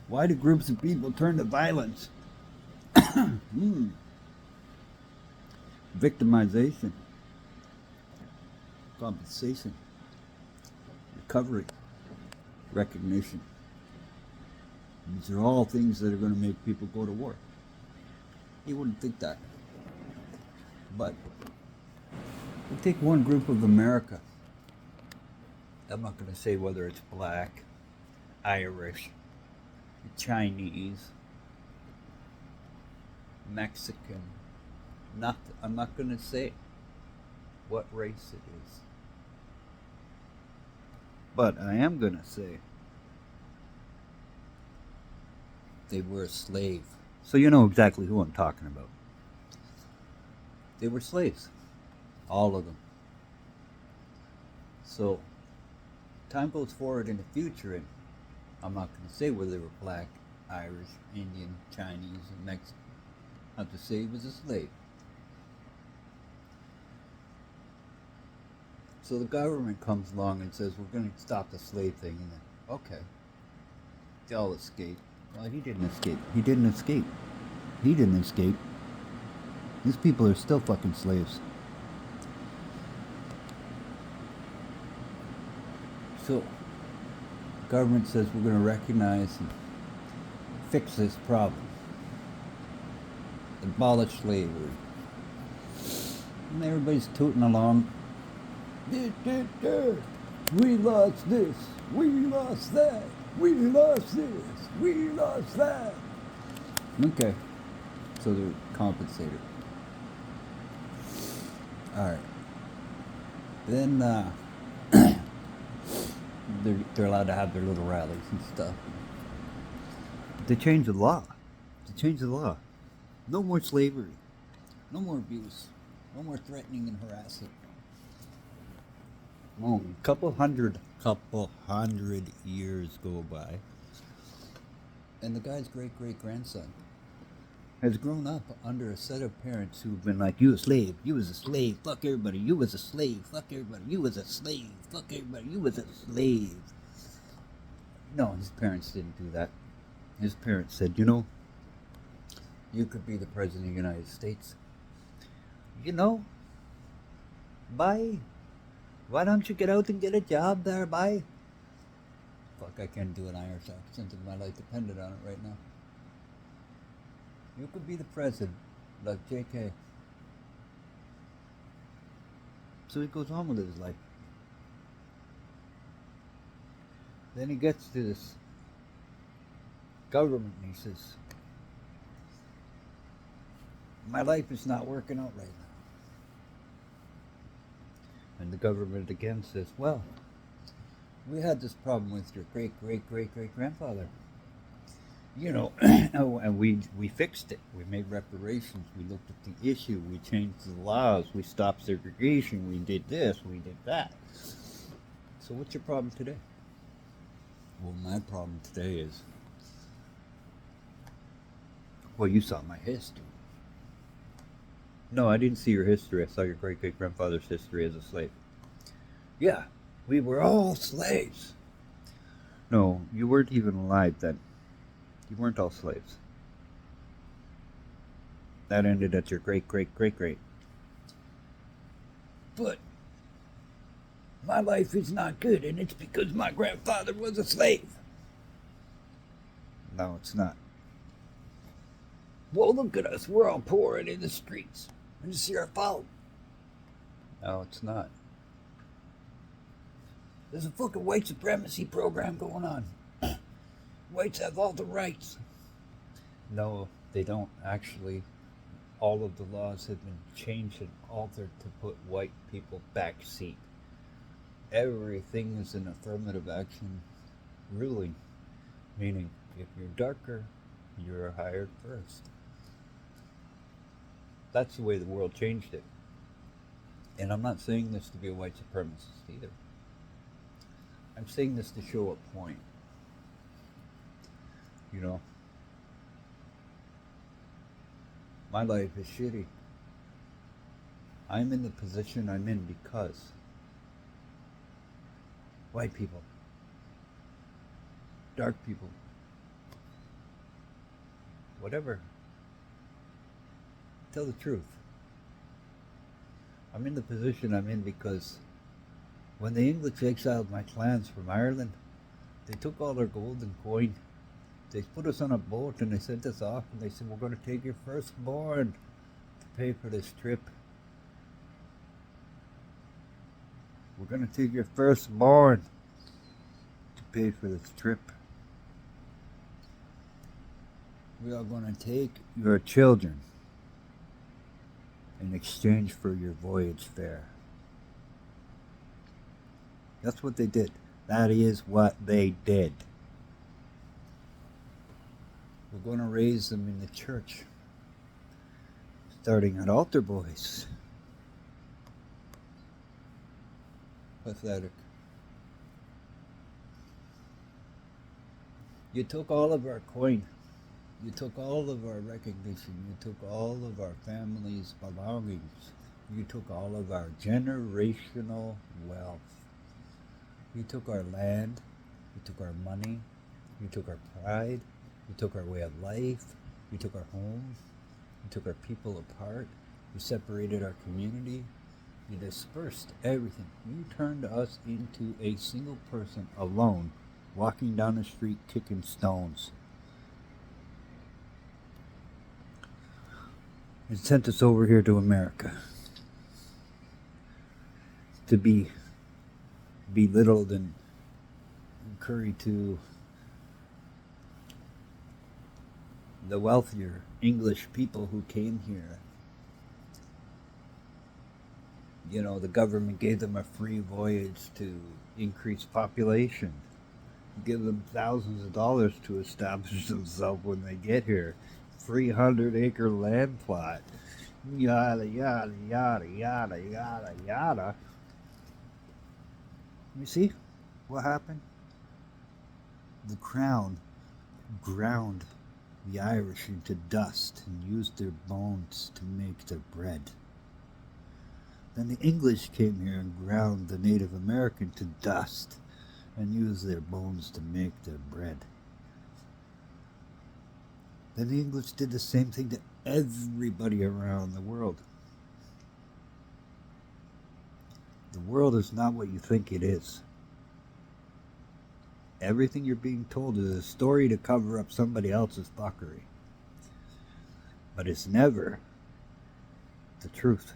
Why do groups of people turn to violence? Victimization, compensation, recovery, recognition. These are all things that are going to make people go to war. You wouldn't think that. But we take one group of America. I'm not going to say whether it's black, Irish, Chinese, Mexican. I'm not going to say what race it is. But I am going to say they were a slave. So you know exactly who I'm talking about. They were slaves. All of them. So time goes forward in the future, and I'm not going to say whether they were black, Irish, Indian, Chinese, and Mexican. I'll just say he was a slave. So the government comes along and says, we're going to stop the slave thing. And then, okay, they'll escape. Well, he didn't escape. He didn't escape. He didn't escape. These people are still fucking slaves. So the government says we're going to recognize and fix this problem. Abolish slavery. And everybody's tooting along. We lost this. We lost that. We lost this. We lost that. Okay. So they're compensated. Alright. Then they're allowed to have their little rallies and stuff. They changed the law. They changed the law. No more slavery. No more abuse. No more threatening and harassing. Oh, couple hundred years go by, and the guy's great-great-grandson has grown up under a set of parents who've been like, you a slave, you was a slave, fuck everybody, you was a slave, fuck everybody, you was a slave, fuck everybody, you was a slave. No, his parents didn't do that. His parents said, you know, you could be the president of the United States. You know, bye. Why don't you get out and get a job there, bye? Fuck, I can't do an Irish accent if my life depended on it right now. You could be the president, like JK. So he goes on with his life. Then he gets to this government and he says, my life is not working out right now. And the government again says, well, we had this problem with your great-great-great-great-grandfather. You know, and we fixed it. We made reparations. We looked at the issue. We changed the laws. We stopped segregation. We did this. We did that. So what's your problem today? Well, my problem today is, well, you saw my history. No, I didn't see your history. I saw your great-great-grandfather's history as a slave. Yeah, we were all slaves. No, you weren't even alive then. You weren't all slaves. That ended at your great-great-great-great. But my life is not good, and it's because my grandfather was a slave. No, it's not. Well, look at us. We're all poor and in the streets. And it's your fault. No, it's not. There's a fucking white supremacy program going on. Whites have all the rights. No, they don't. Actually, all of the laws have been changed and altered to put white people backseat. Everything is an affirmative action ruling. Meaning, if you're darker, you're hired first. That's the way the world changed it. And I'm not saying this to be a white supremacist either. I'm saying this to show a point. You know, my life is shitty. I'm in the position I'm in because white people, dark people, whatever. Tell the truth. I'm in the position I'm in because when the English exiled my clans from Ireland, they took all their gold and coin. They put us on a boat and they sent us off and they said, we're going to take your firstborn to pay for this trip. We're going to take your firstborn to pay for this trip. We are going to take your children in exchange for your voyage fare. That's what they did. That is what they did. We're going to raise them in the church, starting at altar boys. Pathetic. You took all of our coin. You took all of our recognition. You took all of our family's belongings. You took all of our generational wealth. You took our land. You took our money. You took our pride. You took our way of life. You took our home. You took our people apart. You separated our community. You dispersed everything. You turned us into a single person alone, walking down the street kicking stones. And sent us over here to America to be belittled and curried to the wealthier English people who came here. You know, the government gave them a free voyage to increase population, give them thousands of dollars to establish themselves when they get here. 300-acre land plot, yada yada yada yada yada yada. You see what happened? The crown ground the Irish into dust and used their bones to make their bread. Then the English came here and ground the Native American to dust and used their bones to make their bread. Then the English did the same thing to everybody around the world. The world is not what you think it is. Everything you're being told is a story to cover up somebody else's fuckery. But it's never the truth.